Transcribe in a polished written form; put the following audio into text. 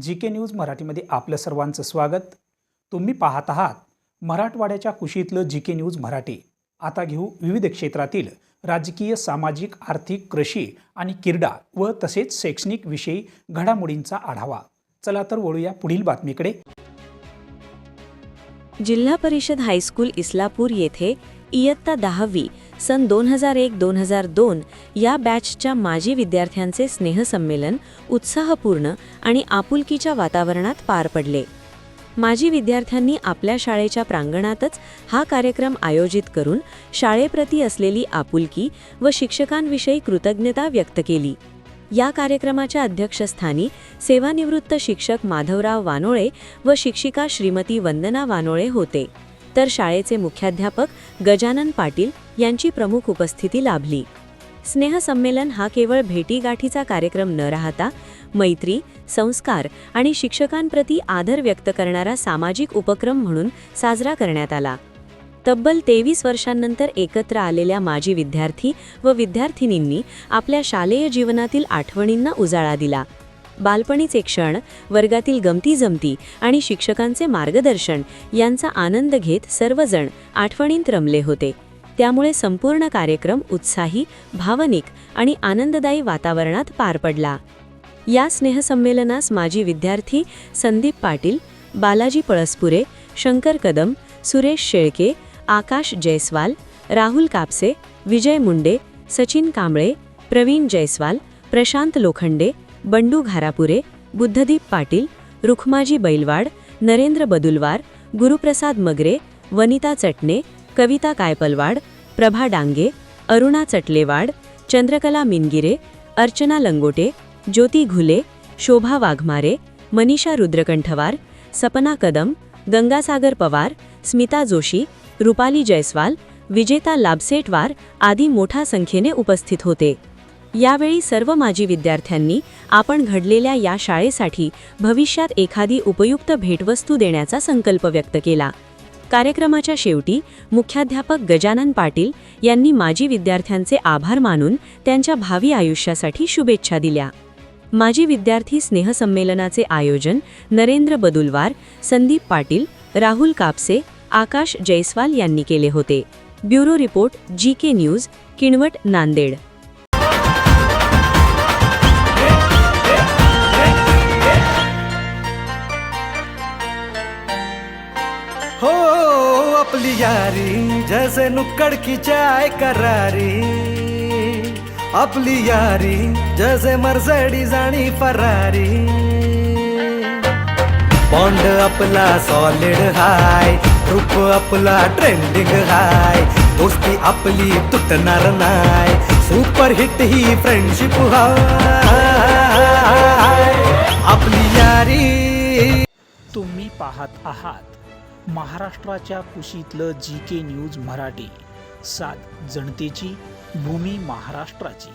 GK news मराठीमध्ये आपलं सर्वांचं स्वागत। तुम्ही पाहत आहात मराठवाड्याच्या कुशीतलं GK न्यूज मराठी। आता घेऊ विविध क्षेत्रातील राजकीय, सामाजिक, आर्थिक, कृषी आणि क्रीडा व तसेच शैक्षणिक विषयी घडामोडींचा आढावा। चला तर वळूया पुढील बातमीकडे। जिल्हा परिषद हायस्कूल इस्लापूर येथे इयत्ता 10वी सन 2001-2002 या बॅचच्या माजी विद्यार्थ्यांचे स्नेहसंमेलन उत्साहपूर्ण आणि आपुलकीच्या वातावरणात पार पडले। माजी विद्यार्थ्यांनी आपल्या शाळेच्या प्रांगणातच हा कार्यक्रम आयोजित करून शाळेप्रती असलेली आपुलकी व शिक्षकांविषयी कृतज्ञता व्यक्त केली। या कार्यक्रमाच्या अध्यक्षस्थानी सेवानिवृत्त शिक्षक माधवराव वानोळे व शिक्षिका श्रीमती वंदना वानोळे होते, तर शाळेचे मुख्याध्यापक गजानन पाटील यांची प्रमुख उपस्थिती लाभली। स्नेहसंमेलन हा केवळ भेटीगाठीचा कार्यक्रम न राहता मैत्री, संस्कार आणि शिक्षकांप्रती आदर व्यक्त करणारा सामाजिक उपक्रम म्हणून साजरा करण्यात आला। तब्बल 23 वर्षांनंतर एकत्र आलेल्या माजी विद्यार्थी व विद्यार्थिनींनी आपल्या शालेय जीवनातील आठवणींना उजाळा दिला। बालपणीचे क्षण, वर्गातील गमती-जमती आणि शिक्षकांचे मार्गदर्शन यांचा आनंद घेत सर्वजण आठवणींत रमले होते। त्यामुळे संपूर्ण कार्यक्रम उत्साही, भावनिक आणि आनंददायी वातावरणात पार पडला। या स्नेहसंमेलनास माजी विद्यार्थी संदीप पाटील, बालाजी पळसपुरे, शंकर कदम, सुरेश शेळके, आकाश जयस्वाल, राहुल कापसे, विजय मुंडे, सचिन कांबळे, प्रवीण जयस्वाल, प्रशांत लोखंडे, बंडू घारापुरे, बुद्धदीप पाटील, रुखमाजी बैलवाड, नरेंद्र बदुलवार, गुरुप्रसाद मगरे, वनिता चटणे, कविता कायपलवाड, प्रभा डांगे, अरुणा चटलेवाड, चंद्रकला मिनगिरे, अर्चना लंगोटे, ज्योती घुले, शोभा वाघमारे, मनीषा रुद्रकंठवार, सपना कदम, गंगासागर पवार, स्मिता जोशी, रुपाली जयस्वाल, विजेता लाभसेटवार आदी मोठ्या संख्येने उपस्थित होते। यावेळी सर्व माजी विद्यार्थ्यांनी आपण घडलेल्या या शाळेसाठी भविष्यात एखादी उपयुक्त भेटवस्तू देण्याचा संकल्प व्यक्त केला। कार्यक्रमाच्या शेवटी मुख्याध्यापक गजानन पाटील यांनी माजी विद्यार्थ्यांचे आभार मानून त्यांच्या भावी आयुष्यासाठी शुभेच्छा दिल्या। माजी विद्यार्थी स्नेहसंमेलनाचे आयोजन नरेंद्र बदुलवार, संदीप पाटील, राहुल कापसे, आकाश जयस्वाल यांनी केले होते। Bureau report, GK news, Kinwat, Nanded. हो आपली यारी जैसे नुक्कड़ की चाय करारी, आपली यारी जैसे मर्सिडीज आणि फरारी। बॉन्ड आपला सॉलिड हाय, रूप आपला ट्रेंडिंग हाय, दोस्ती आपली तुटणार नाय, सुपर हिट ही फ्रेंडशिप हाय, आपली यारी। तुम्ही पाहत आहात महाराष्ट्राच्या कुशीतलं GK न्यूज मराठी, सात जनतेची, भूमी महाराष्ट्राची।